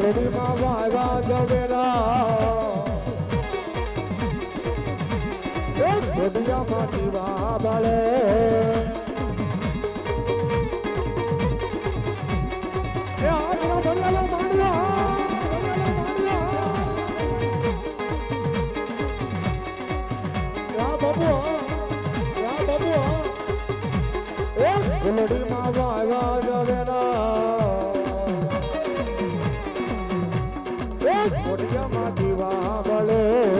ફૂલડીમાં વાવા જવેરા ગોડિયામાં દીવા બળે એ આજના ભરેલો માંડવા ફૂલડીમાં વાવા જવેરા ગોડિયામાં દીવા બળે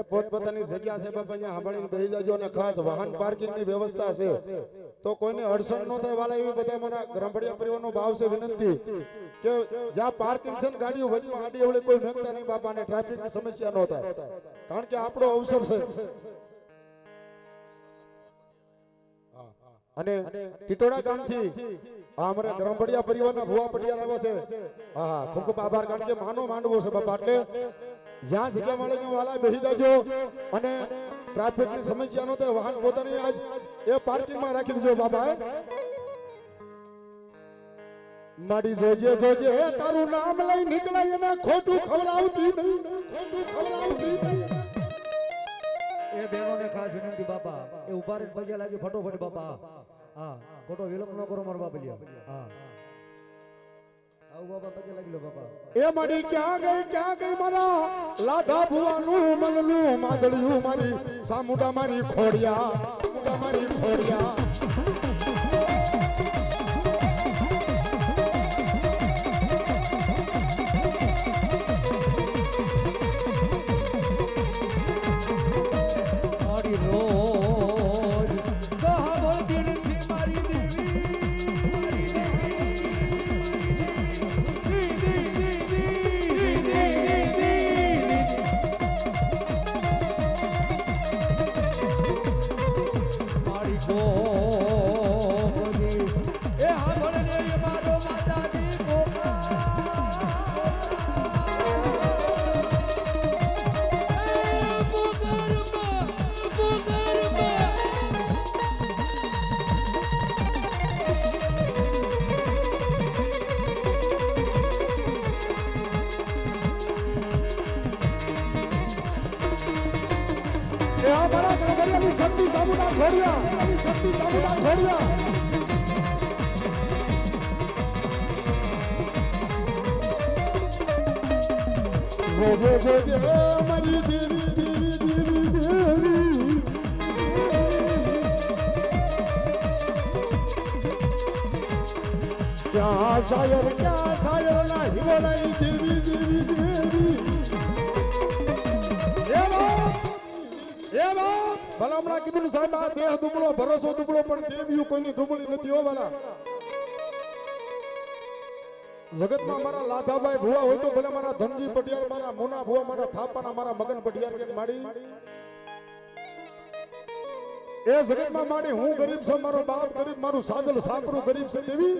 પોતપોતાની જગ્યા છે બાપા અહીંયા સાંભળીને બેસી જાજો અને ખાસ વાહન પાર્કિંગની વ્યવસ્થા છે તો કોઈને અડચણ ન થાય વાલા એવી બધા મારા ગ્રામભડિયા પરિવારનો ભાવ છે વિનંતી કે જ્યાં પાર્કિંગ છે ને ગાડીઓ વચમાં આડી અવળે કોઈ મેકતા નહીં બાપા અને ટ્રાફિકની સમસ્યા ન થાય કારણ કે આપણો અવસર છે અને ટીટોડા ગામથી અમારા ગ્રામભડિયા પરિવારના ભુવા પટિયાર આવે છે હા ખૂબ ખૂબ આભાર કારણ કે માનો માંડવો છે બાપા એટલે જ્યાં જગ્યા મળે ત્યાં વાલા બેસી જાજો અને ટ્રાફિકની સમસ્યા નો થાય વાહન પોતાની આજ એ પાર્કિંગમાં રાખી દેજો બાબા માડી જોજે જોજે તારું નામ લઈ નીકળાય અને ખોટું ખવડાવતી નહીં એ બહેનોને ખાસ વિનંતી બાપા એ ઉભા રહીને પગે લાગી ફટોફટ બાપા હા ખોટો વિલંબ ન કરો મારા બાપલિયા હા આવ બાપા પગે લાગી લો બાપા એ માડી ક્યાં ગઈ મારા લાધા ભુવાનું મનનું માદળિયું મારી સામુડા મારી ખોડિયા શક્તિ સામુડા ઘોડિયા જોજે મારી દેવી ક્યાં શાયર ના હિરોલાઈ દેવી ભલા હમણાં કીધું સાહેબ આ દેહ દુબળો ભરોસો દુબળો પણ દેવીઓ કોઈની દુબળી નથી હો ભલા જગતમાં મારા લાધાભાઈ ભુવા હોય તો ભલે મારા ધનજી પટિયાર મારા મોના ભુવા મારા થાપાના મારા મગન પટિયાર કે માડી એ જગતમાં માડી હું ગરીબ છું મારો બાપ ગરીબ મારું સાદલ સાપરું ગરીબ છે દેવી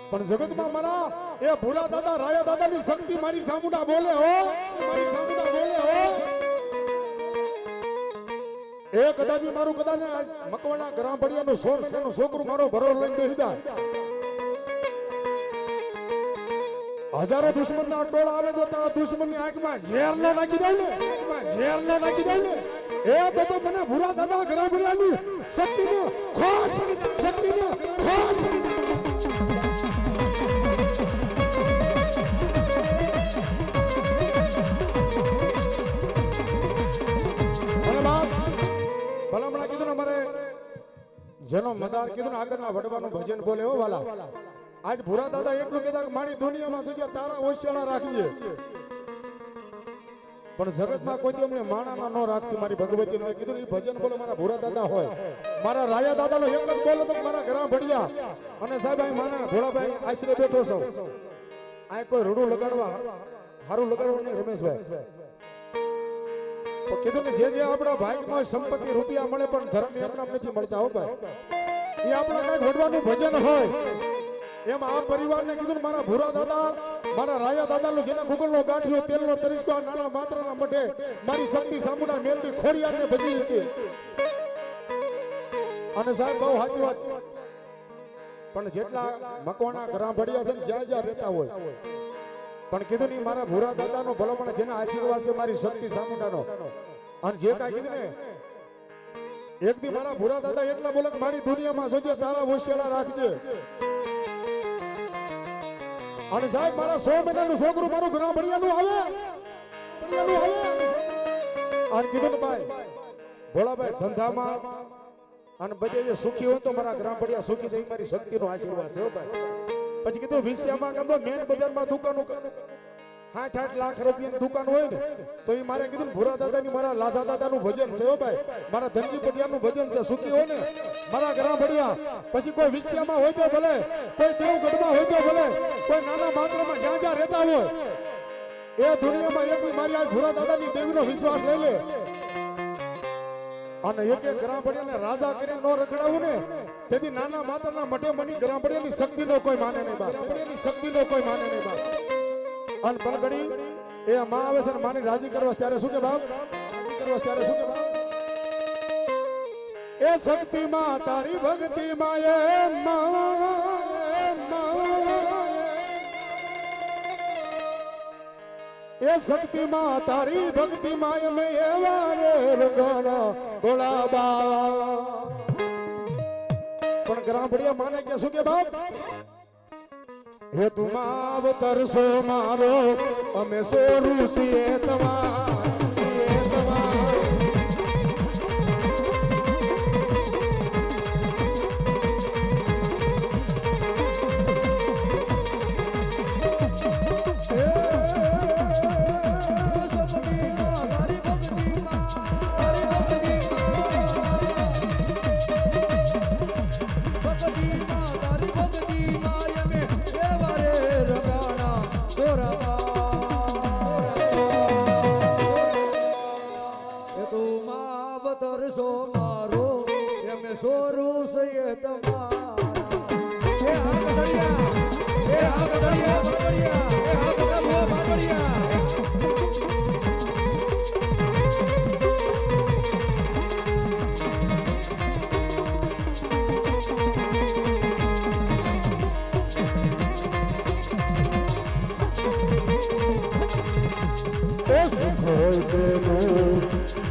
પણ જગતમાં મારા એ ભૂરા દાદા રાયા દાદાની શક્તિ મારી સામુડા બોલે હો એ કદાચ મારું કદાચ મકવાણા ગ્રામભડિયાનું છોકરું મારો ભરો લઈને બેસી જાય હજારો દુશ્મનના ટોળા આવે તો તારા દુશ્મનની આંખમાં ઝેર ન નાખી દઉં ને એ તો મને ભૂરા દાદા ગ્રામભડિયાની શક્તિને ખોટ પડી જેનો મદાર કીધું ને આગળના વડવાનું ભજન બોલે હો વાલા આજ ભૂરા દાદા એટલું કહેતા કે મારી દુનિયામાં તું તારા ઓશિયાળા રાખજે પણ જગતમાં કોઈ દી અમને માણાના ન રાખતી મારી ભગવતી મેં કીધું એ ભજન બોલે મારા ભૂરા દાદા હોય મારા રાયા દાદાનો એક જ બોલે તો મારા ઘરા ભડિયા અને સાહેબ અહીં માના ભોળાભાઈ આશરે બેઠો છો આ કોઈ રૂડું લગાડવા હારું લગાડવા નહીં રમેશભાઈ તો કીધું કે જે આપણા ભાગમાં સંપત્તિ રૂપિયા મળે પણ ધર્મ એમનામ નથી મળતા હો ભાઈ એ આપણા કઈક વડવાનું ભજન હોય એમ આ પરિવારને કીધું મારા ભૂરા દાદા મારા રાયા દાદાનો જેના ગુગલનો ગાંઠિયો તેલનો તરીસ્કો આ નાના માત્રના મઢે મારી શક્તિ સામુડા મેલડી ખોડિયારને ભજી છે અને સાહેબ બહુ સાચી વાત પણ જેટલા મકવાના ઘરા ભડિયા છે ને જ્યાં જ્યાં રહેતા હોય પણ કીધું નહીં મારા ભૂરા દાદાનો ભલામણ જેના આશીર્વાદ છે મારી શક્તિ સામુડાનો અને જે કાંઈ કીધું ને એક દી મારા ભૂરા દાદા એટલા બોલે મારી દુનિયામાં જોજે તારા હોશિયાળા રાખજે અને સાહેબ મારા 100 મહિનાનું છોકરું મારું ઘણા ભડિયાનું આવે અને કીધું ને ભાઈ ભોળાભાઈ ધંધામાં અને બધે જે સુખી હોય તો મારા ગ્રામ ભડિયા સુખી છે મારી શક્તિનો આશીર્વાદ છે ભાઈ પછી કીધું વિશ્યામાં કામ તો મેન બજારમાં દુકાનો 8 લાખ રૂપિયાની દુકાન હોય ને તો એ મારે કીધું ભૂરા દાદાની મારા લાધા દાદાનું ભજન છે હો ભાઈ મારા ધનજી પટિયાનું ભજન છે સુખી હોય ને મારા ગ્રામ ભડિયા પછી કોઈ વિશ્યામાં હોય તો ભલે કોઈ દેવગઢમાં હોય તો ભલે કોઈ નાના માત્રમાં જ્યાં જ્યાં રહેતા હોય એ દુનિયામાં એક મારી આ ભૂરા દાદાની દેવીનો વિશ્વાસ લઈ લે અને એક એક ગ્રામ ભડિયાને રાજા કરીને નો રખડાવું ને તેથી નાના માત્રના મઢે મની ગ્રામ ભડિયાની શક્તિનો કોઈ માને નહીં બા ગ્રામ ભડિયાની શક્તિનો કોઈ માને નહીં બા અન પલગડી એ માં આવે છે ને માની રાજી કરવા ત્યારે શું કે બાપ રાજી કરવા ત્યારે શું કે બાપ એ શક્તિ માં તારી ભક્તિ માં એ શક્તિ માં તારી ભક્તિ માં મે એવા રે રંગણા ભોળાબા પણ ગ્રામ ભડિયા માને કે શું કે બાપ હે તુમ અવતરસો મારો અમે સોરું છીએ તમાર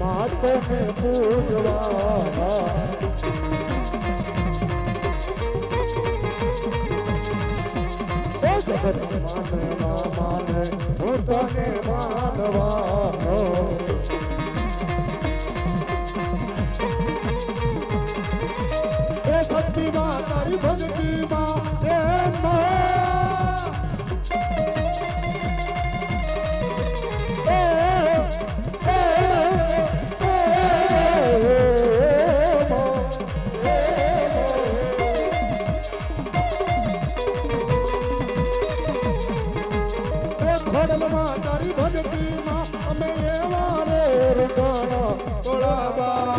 માતને પૂજવા જગત માને ના માને હું તને માનવાનો એ શક્તિમાં તારી ભક્તિમાં તારી ભક્તિમાં અમે એવા રે રંગણા ભોળાબા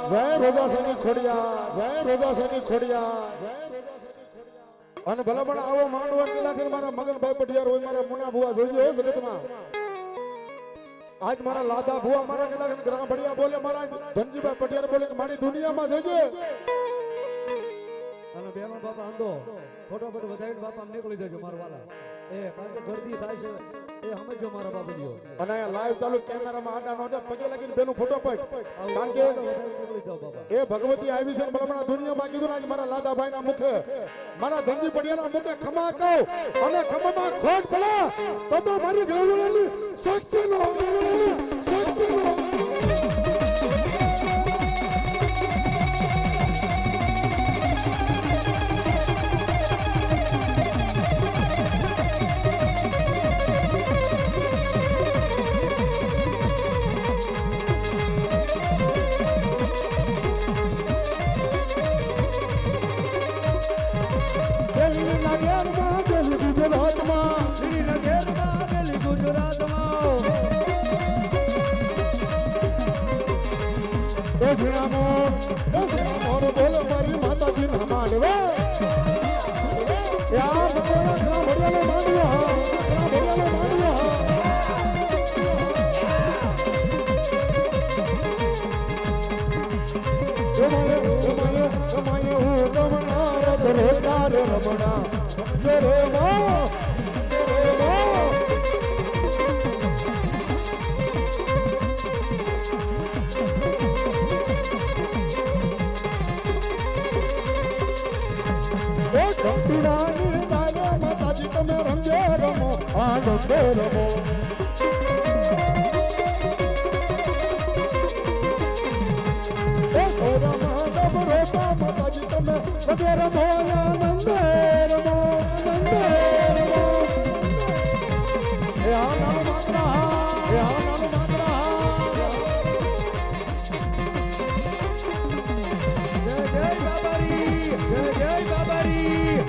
જય રોજાસની ખોડિયા જય રોજાસની ખોડિયા અને ભલે પણ આવો માંડવા કલાકે મારા મગનભાઈ પટિયાર હોય મારા મુના ભુવા જોઈજો જગતમાં આજ મારા લાદા ભુવા મારા કલાકે ગ્રામ ભડિયા બોલે મારા ધનજીભાઈ પટિયાર બોલે કે મારી દુનિયામાં જોઈજો અને બેનો બાપા આંદો ફટોફટ વધાવીને બાપા નીકળી જજો મારા વાલા એ કારણ કે ગરદી થાય છે એ સમજો મારા બાપડીઓ અને અહીંયા લાઈવ ચાલુ કેમેરામાં આડા નોટે પગે લાગીને બેનું ફોટોફટ કારણ કે નીકળી જાવ બાપા એ ભગવતી આવી છે ભલામણા દુનિયામાં કીધું આજ મારા લાદાભાઈના મુખે મારા ધનજી પડિયાના મુખે ખમા કહું અને ખમામાં ખોટ ભલા તો મારી ગ્રામની શક્તિનો એ જીણામો બોલ મારી માતાજી ના માંડવે યાર ઘણા ભડિયાનો માંડ્યો હા ઘણા ભડિયાનો માંડ્યો હા રમાય હું રમણા રોજગાર રમણા રે મા કંપીડાની તારે માતાજી તમે રમજો રમો આ રમજો રમો એ સોરામાં ડબરો તા માતાજી તમે રમજો રમો નંદે રમો નંદે રમો એ આ નાનો માત્રા એ આ નાનો માત્રા જય જય બાબારી જય જય બાબારી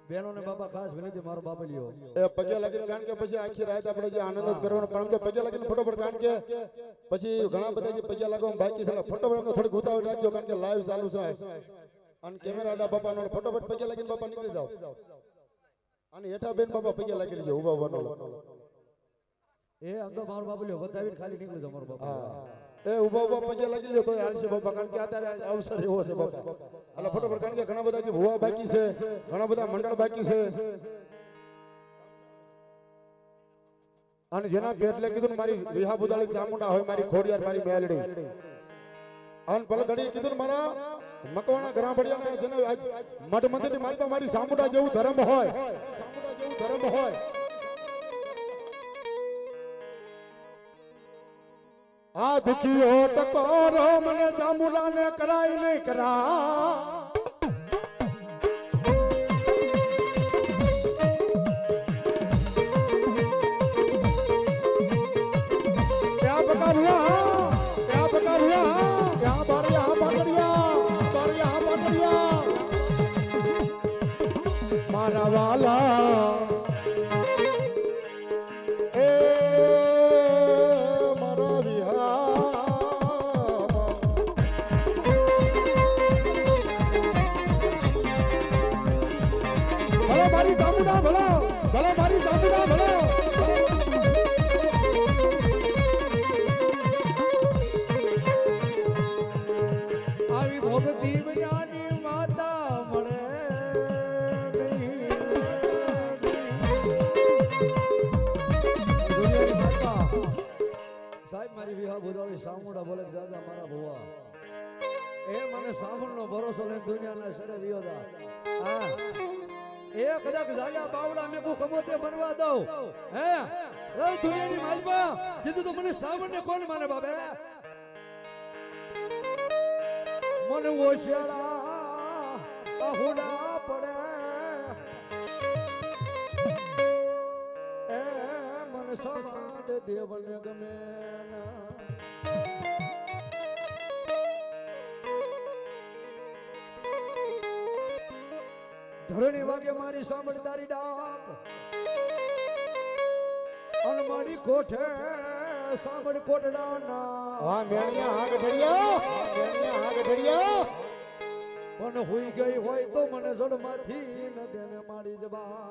બેનોને બાબા ખાસ વિનંતી મારો બાબલિયો એ પગે લાગીને કારણ કે પછી આખી રાત આપણે જે આનંદ જ કરવાનો પણ તો પગે લાગીને ફટોફટ કારણ કે પછી ઘણા બધા જે પગે લાગવા બાકી છે ફટોફટ થોડીક ઉતાવળ રાખજો કારણ કે લાઈવ ચાલુ છે અને કેમેરા બાપાનો ફટોફટ પગે લાગીને બાપા નીકળી જાવ અને હેઠા બેન બાપા પગે લાગી લેજો ઉભા ઉભાનો એ આમ તો મારો બાબલિયો વધાવીને ખાલી નીકળી જાવ મારો બાબા એ ઉભા ઉભા પગે લાગી લ્યો તો હાલશે બાપા કારણ કે અત્યારે અવસર એવો છે બાપા એટલે ફટોફટ કારણ કે ઘણા બધા જે ભુવા બાકી છે ઘણા બધા મંડળ બાકી છે અને જેના પેટલે કીધું મારી વિહા બુદાળી ચામુંડા હોય મારી ખોડિયાર મારી મેલડી અને ભલે ઘડી કીધું મારા મકવાણા ગ્રામડિયાના જેને મઠ મંદિરની માલમાં મારી સામુંડા જેવું ધર્મ હોય સામુંડા જેવું ધર્મ હોય આ દુખીઓ ટકોરો મને ચામુંડાને કરાય નહીં કરા ક્યાં પકાવ્યા ક્યાં પકાવ્યા ક્યાં બારિયા પાટડિયા મારા વાલા મારી ચામુંડા ભલો ભલો મારી ચામુંડા ભલો આવી ભોગતી બજાની માતા મળે સાહેબ મારી વિવાહ બોલાવી સામુંડા બોલે દાદા મારા ભુવા એ મને સામુંડનો ભરોસો લઈને દુનિયાના સરે વિયોદા હા એ કદાચ જાગ્યા બાવડા મે કો કમોતે બનવા દઉં હે એ દુનિયાની માલમાં કીધું તો મને સાવણને કોણ માને બાબે મને ઓશિયાળા આહુડા પડે એ મને સવાદ દેવને ગમે ના ધરણી વાગે મારી સાંભળદારી ડાક અને મારી કોઠે સાંભળ કોટડાના હા મેણિયા હા ગઢડિયા મેણિયા હા ગઢડિયા પણ હોઈ ગઈ હોય તો મને જડમાંથી ન દેને મારી જબા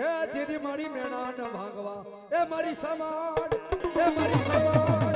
એ દીદી મારી મેણા ન ભાગવા એ મારી સમાડ